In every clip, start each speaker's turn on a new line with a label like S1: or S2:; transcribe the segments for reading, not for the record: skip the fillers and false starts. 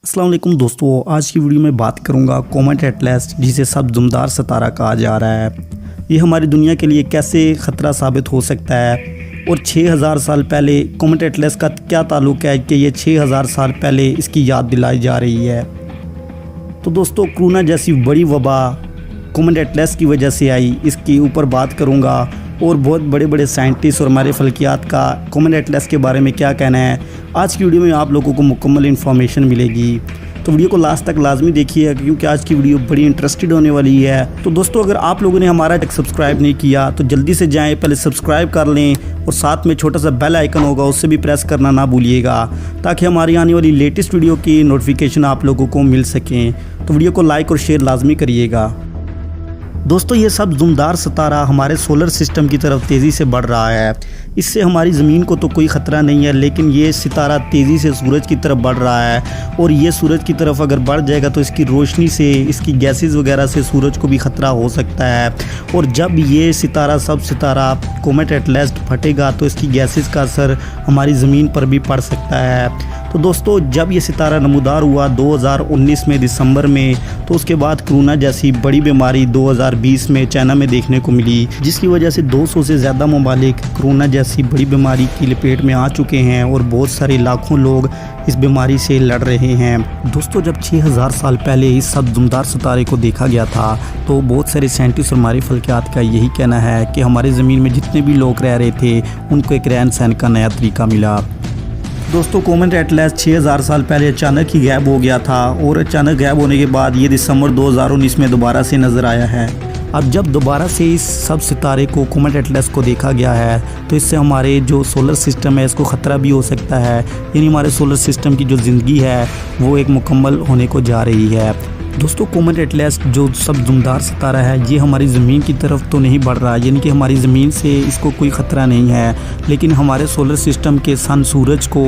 S1: अस्सलाम वालेकुम दोस्तों, आज की वीडियो में बात करूंगा कॉमेट एटलस, जिसे सब दुमदार सितारा कहा जा रहा है। ये हमारी दुनिया के लिए कैसे ख़तरा साबित हो सकता है और 6000 साल पहले कॉमेट एटलस का क्या ताल्लुक़ है कि ये 6000 साल पहले इसकी याद दिलाई जा रही है। तो दोस्तों, कोरोना जैसी बड़ी वबा कॉमेट एटलस की वजह से आई, इसके ऊपर बात करूँगा और बहुत बड़े बड़े साइंटिस्ट और हमारे फल्कियात का कॉमेट एटलस के बारे में क्या कहना है। आज की वीडियो में आप लोगों को मुकम्मल इन्फॉर्मेशन मिलेगी, तो वीडियो को लास्ट तक लाजमी देखिए क्योंकि आज की वीडियो बड़ी इंटरेस्टेड होने वाली है। तो दोस्तों, अगर आप लोगों ने हमारा सब्सक्राइब नहीं किया तो जल्दी से जाएं, पहले सब्सक्राइब कर लें और साथ में छोटा सा बेल आइकन होगा, उससे भी प्रेस करना ना भूलिएगा ताकि हमारी आने वाली लेटेस्ट वीडियो की नोटिफिकेशन आप लोगों को मिल सकें। तो वीडियो को लाइक और शेयर लाजमी करिएगा। दोस्तों, ये सब दुमदार सितारा हमारे सोलर सिस्टम की तरफ तेज़ी से बढ़ रहा है। इससे हमारी ज़मीन को तो कोई ख़तरा नहीं है, लेकिन ये सितारा तेज़ी से सूरज की तरफ बढ़ रहा है और ये सूरज की तरफ अगर बढ़ जाएगा तो इसकी रोशनी से, इसकी गैसेस वगैरह से सूरज को भी ख़तरा हो सकता है। और जब ये सब सितारा कॉमेट एटलस फटेगा तो इसकी गैसेस का असर हमारी ज़मीन पर भी पड़ सकता है। तो दोस्तों, जब ये सितारा नमूदार हुआ 2019 में दिसंबर में, तो उसके बाद कोरोना जैसी बड़ी बीमारी 2020 में चाइना में देखने को मिली, जिसकी वजह से 200 से ज़्यादा ममालिक कोरोना जैसी बड़ी बीमारी की लपेट में आ चुके हैं और बहुत सारे लाखों लोग इस बीमारी से लड़ रहे हैं। दोस्तों, जब 6000 साल पहले इस सब दुमदार सितारे को देखा गया था तो बहुत सारे साइंटिस्ट और हमारे फल्कियात का यही कहना है कि हमारे ज़मीन में जितने भी लोग रह रहे थे उनको एक रहन सहन का नया तरीका मिला। दोस्तों, कॉमेट एटलस 6000 साल पहले अचानक ही गायब हो गया था और अचानक गायब होने के बाद ये दिसंबर 2019 में दोबारा से नज़र आया है। अब जब दोबारा से इस सब सितारे को कॉमेट एटलस को देखा गया है तो इससे हमारे जो सोलर सिस्टम है इसको ख़तरा भी हो सकता है, यानी हमारे सोलर सिस्टम की जो ज़िंदगी है वो एक मुकम्मल होने को जा रही है। दोस्तों, कॉमेट एटलस जो सब दुमदार सितारा है ये हमारी ज़मीन की तरफ तो नहीं बढ़ रहा, यानी कि हमारी ज़मीन से इसको कोई ख़तरा नहीं है, लेकिन हमारे सोलर सिस्टम के सन सूरज को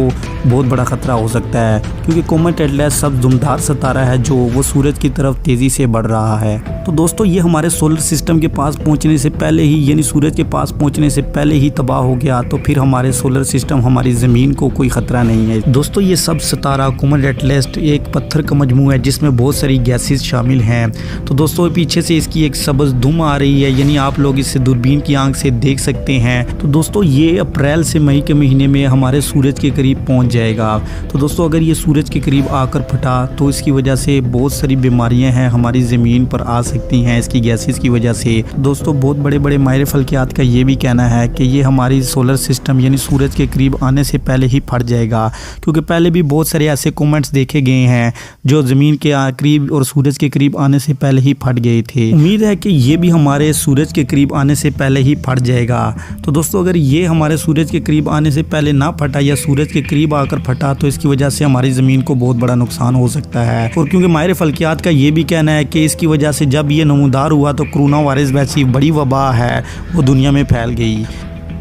S1: बहुत बड़ा ख़तरा हो सकता है क्योंकि कॉमेट एटलस सब दुमदार सितारा है जो वो सूरज की तरफ तेज़ी से बढ़ रहा है। तो दोस्तों, ये हमारे सोलर सिस्टम के पास पहुंचने से पहले ही, यानी सूरज के पास पहुंचने से पहले ही तबाह हो गया, तो फिर हमारे सोलर सिस्टम, हमारी ज़मीन को कोई ख़तरा नहीं है। दोस्तों, ये सब सितारा कॉमेट एटलस एक पत्थर का मजमू है जिसमें बहुत सारी गैसेस शामिल हैं। तो दोस्तों, पीछे से इसकी एक सब्ज़ धुम आ रही है, यानी आप लोग इसे दूरबीन की आंख से देख सकते हैं। तो दोस्तों, ये अप्रैल से मई के महीने में हमारे सूरज के करीब पहुंच जाएगा। तो दोस्तों, अगर ये सूरज के करीब आकर फटा तो इसकी वजह से बहुत सारी बीमारियां हैं हमारी ज़मीन पर आ सकती हैं इसकी गैसेस की वजह से। दोस्तों, बहुत बड़े बड़े माहिर फल्कियात का ये भी कहना है कि ये हमारी सोलर सिस्टम यानी सूरज के करीब आने से पहले ही फट जाएगा, क्योंकि पहले भी बहुत सारे ऐसे कॉमेट्स देखे गए हैं जो ज़मीन के करीब और सूरज के करीब आने से पहले ही फट गए थे। उम्मीद है कि ये भी हमारे सूरज के करीब आने से पहले ही फट जाएगा। तो दोस्तों, अगर ये हमारे सूरज के करीब आने से पहले ना फटा या सूरज के करीब आकर फटा तो इसकी वजह से हमारी ज़मीन को बहुत बड़ा नुकसान हो सकता है। और क्योंकि माहिर फल्कियात का ये भी कहना है कि इसकी वजह से जब ये नमूदार हुआ तो कोरोना वायरस वैसी बड़ी वबा है वो दुनिया में फैल गई।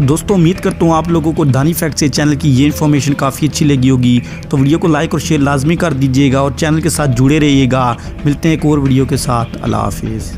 S1: दोस्तों, उम्मीद करता हूँ आप लोगों को दानी फैक्ट से चैनल की ये इन्फॉर्मेशन काफ़ी अच्छी लगी होगी, तो वीडियो को लाइक और शेयर लाजमी कर दीजिएगा और चैनल के साथ जुड़े रहिएगा। मिलते हैं एक और वीडियो के साथ। अल्लाह हाफिज़।